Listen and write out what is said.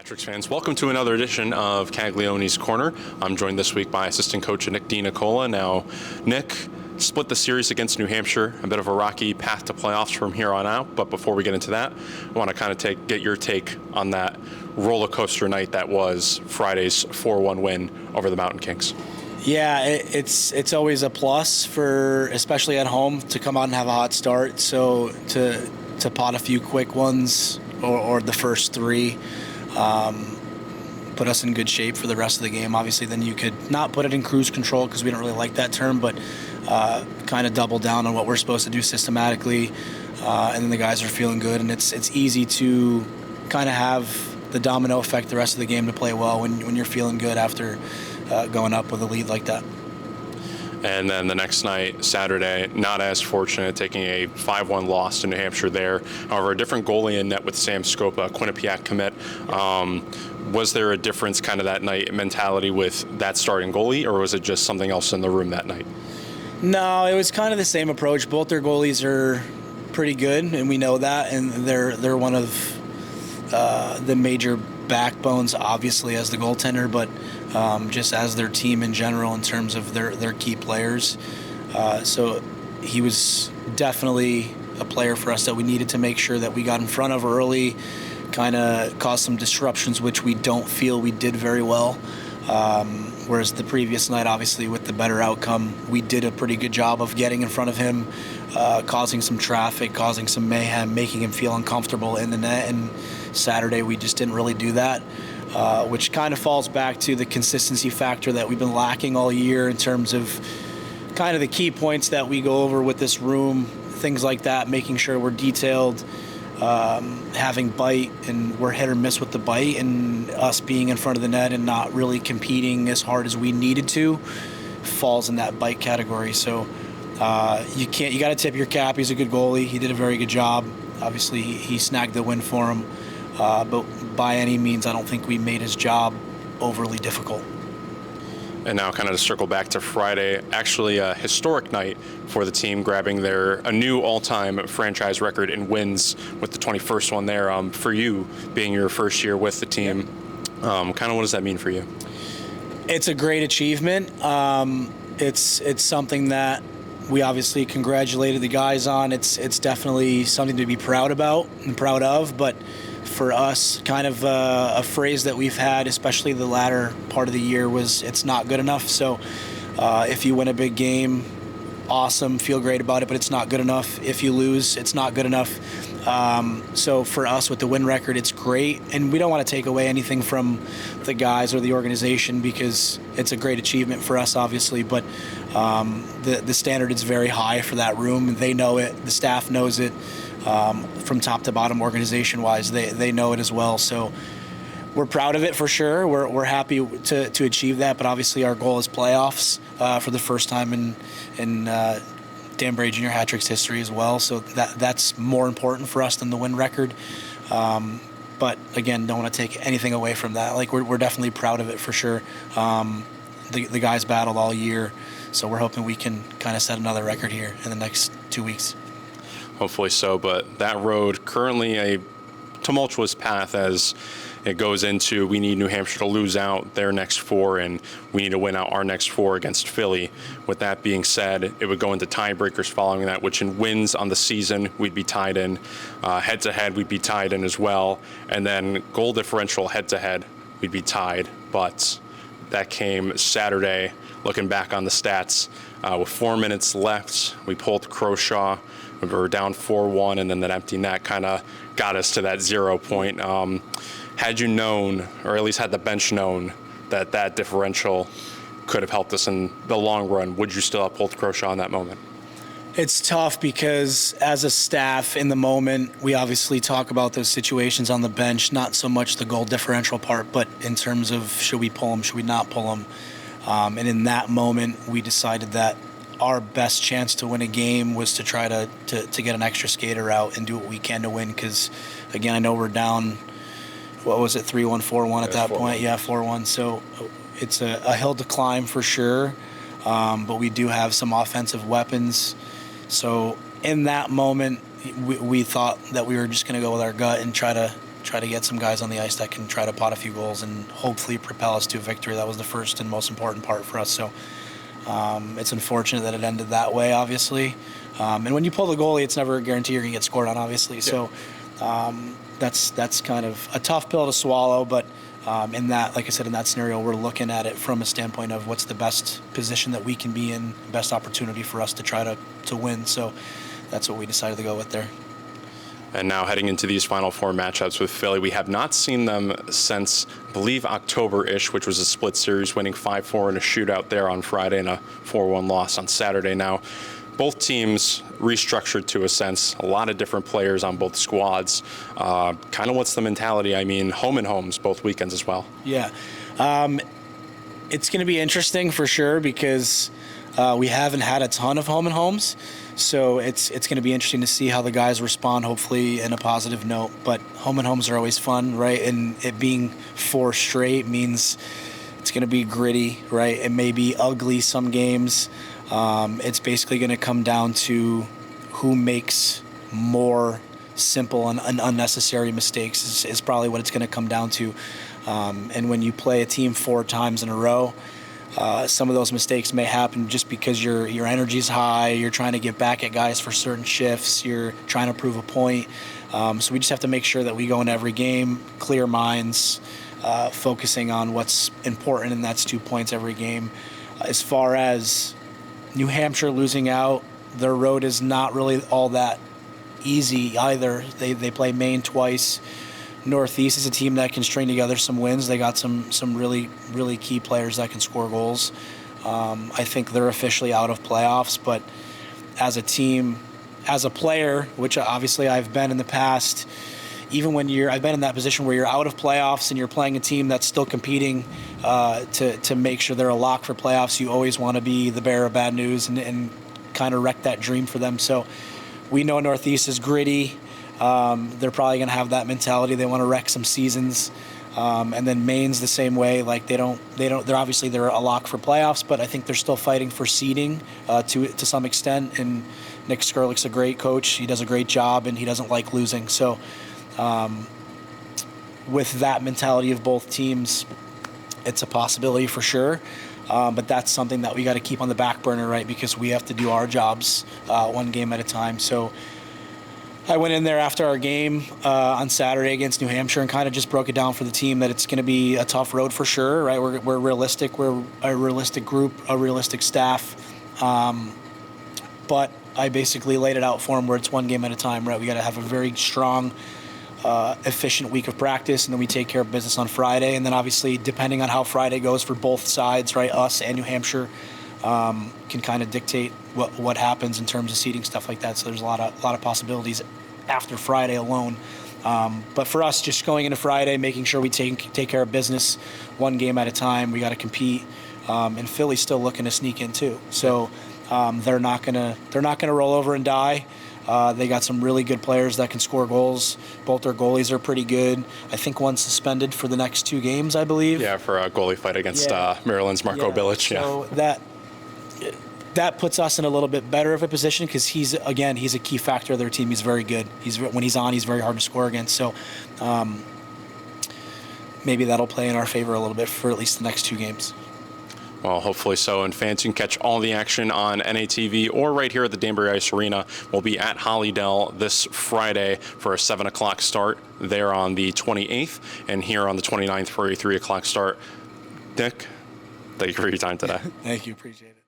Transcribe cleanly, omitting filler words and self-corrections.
Patrick's fans, welcome to another edition of Caglianone's Corner. I'm joined this week by assistant coach Nick DiNicola. Now, Nick split the series against New Hampshire, a bit of a rocky path to playoffs from here on out. But before we get into that, I want to kind of get your take on that roller coaster night that was Friday's 4-1 win over the Mountain Kings. Yeah, it's always a plus for, especially at home, to come out and have a hot start. So to pot a few quick ones or the first three, put us in good shape for the rest of the game. Obviously, then you could not put it in cruise control because we don't really like that term, but kind of double down on what we're supposed to do systematically, and then the guys are feeling good, and it's easy to kind of have the domino effect the rest of the game to play well when you're feeling good after going up with a lead like that. And then the next night, Saturday, not as fortunate, taking a 5-1 loss to New Hampshire there. However, a different goalie in net with Sam Scopa, Quinnipiac commit. Was there a difference kind of that night mentality with that starting goalie, or was it just something else in the room that night? No, it was kind of the same approach. Both their goalies are pretty good, and we know that, and they're one of the major backbones, obviously, as the goaltender, but just as their team in general in terms of their key players. So he was definitely a player for us that we needed to make sure that we got in front of early, kind of caused some disruptions, which we don't feel we did very well. Whereas the previous night, obviously, with the better outcome, we did a pretty good job of getting in front of him, causing some traffic, causing some mayhem, making him feel uncomfortable in the net. And Saturday, we just didn't really do that, which kind of falls back to the consistency factor that we've been lacking all year in terms of kind of the key points that we go over with this room, things like that, making sure we're detailed, having bite, and we're hit or miss with the bite, and us being in front of the net and not really competing as hard as we needed to falls in that bite category. So you got to tip your cap. He's a good goalie. He did a very good job. Obviously, he snagged the win for him. But by any means, I don't think we made his job overly difficult. And now kind of to circle back to Friday, actually a historic night for the team, grabbing a new all-time franchise record in wins with the 21st one there. For you, being your first year with the team, kind of what does that mean for you? It's a great achievement. It's something that we obviously congratulated the guys on. It's definitely something to be proud about and proud of, but for us, kind of a phrase that we've had, especially the latter part of the year, was it's not good enough. So if you win a big game, awesome, feel great about it, but it's not good enough. If you lose, it's not good enough. So for us with the win record, it's great, and we don't want to take away anything from the guys or the organization because it's a great achievement for us, obviously, but the standard is very high for that room. They know it. The staff knows it. From top to bottom, organization-wise, they know it as well. So we're proud of it for sure. We're happy to achieve that, but obviously our goal is playoffs for the first time in Dan Bray Jr. hat-trick's history as well. So that's more important for us than the win record. But again, don't want to take anything away from that. Like we're definitely proud of it for sure. The guys battled all year, so we're hoping we can kind of set another record here in the next 2 weeks. Hopefully so, but that road currently a tumultuous path as it goes into we need New Hampshire to lose out their next four, and we need to win out our next four against Philly. With that being said, it would go into tiebreakers following that, which in wins on the season, we'd be tied in. Head-to-head, we'd be tied in as well. And then goal differential head-to-head, we'd be tied. But that came Saturday, looking back on the stats. With 4 minutes left, we pulled Croshaw. We were down 4-1, and then that empty net kind of got us to that 0 point. Had you known, or at least had the bench known, that differential could have helped us in the long run, would you still have pulled Croshaw in that moment? It's tough because as a staff in the moment, we obviously talk about those situations on the bench, not so much the goal differential part, but in terms of should we pull him, should we not pull him? And in that moment, we decided that our best chance to win a game was to try to get an extra skater out and do what we can to win because, again, I know we're down, what was it, 3-1, 4-1 at that point? Yeah, 4-1. So it's a hill to climb for sure, but we do have some offensive weapons. So in that moment, we thought that we were just going to go with our gut and try to try to get some guys on the ice that can try to pot a few goals and hopefully propel us to a victory. That was the first and most important part for us. So it's unfortunate that it ended that way, obviously. And when you pull the goalie, it's never a guarantee you're going to get scored on, obviously. Yeah. So that's kind of a tough pill to swallow. But in that, like I said, in that scenario, we're looking at it from a standpoint of what's the best position that we can be in, best opportunity for us to try to win. So that's what we decided to go with there. And now heading into these Final Four matchups with Philly, we have not seen them since, I believe, October-ish, which was a split series, winning 5-4 in a shootout there on Friday and a 4-1 loss on Saturday. Now, both teams restructured to a sense, a lot of different players on both squads. Kind of what's the mentality? I mean, home and homes both weekends as well. Yeah. It's going to be interesting for sure because we haven't had a ton of home and homes. So it's going to be interesting to see how the guys respond, hopefully in a positive note. But home and homes are always fun, right? And it being 4 straight means it's going to be gritty, right? It may be ugly some games. It's basically going to come down to who makes more simple and unnecessary mistakes is probably what it's going to come down to. And when you play a team 4 times in a row, some of those mistakes may happen just because your energy's high, you're trying to get back at guys for certain shifts, you're trying to prove a point. So we just have to make sure that we go into every game, clear minds, focusing on what's important, and that's 2 points every game. As far as New Hampshire losing out, their road is not really all that easy either. They play Maine twice. Northeast is a team that can string together some wins. They got some really, really key players that can score goals. I think they're officially out of playoffs, but as a team, as a player, which obviously I've been in the past, even when I've been in that position where you're out of playoffs and you're playing a team that's still competing to make sure they're a lock for playoffs, you always want to be the bearer of bad news and kind of wreck that dream for them. So we know Northeast is gritty. They're probably going to have that mentality. They want to wreck some seasons. And then Maine's the same way. Like they're obviously they're a lock for playoffs, but I think they're still fighting for seeding to some extent. And Nick Skurlick's a great coach. He does a great job, and he doesn't like losing. So with that mentality of both teams, it's a possibility for sure. But that's something that we got to keep on the back burner, right? Because we have to do our jobs one game at a time. So I went in there after our game on Saturday against New Hampshire and kind of just broke it down for the team that it's going to be a tough road for sure, right? We're realistic. We're a realistic group, a realistic staff. But I basically laid it out for them where it's one game at a time, right? We got to have a very strong, efficient week of practice, and then we take care of business on Friday. And then obviously, depending on how Friday goes for both sides, right, us and New Hampshire, can kind of dictate what happens in terms of seeding, stuff like that. So there's a lot of possibilities after Friday alone. But for us, just going into Friday, making sure we take care of business one game at a time. We got to compete, and Philly's still looking to sneak in too. So they're not gonna roll over and die. They got some really good players that can score goals. Both their goalies are pretty good. I think one's suspended for the next 2 games, I believe. Yeah, for a goalie fight against Maryland's Marco Bilic. So that puts us in a little bit better of a position because he's a key factor of their team. He's very good. When he's on, he's very hard to score against. So maybe that'll play in our favor a little bit for at least the next 2 games. Well, hopefully so. And fans can catch all the action on NATV or right here at the Danbury Ice Arena. We'll be at Hollydale this Friday for a 7 o'clock start there on the 28th and here on the 29th for a 3 o'clock start. Nick, thank you for your time today. Thank you. Appreciate it.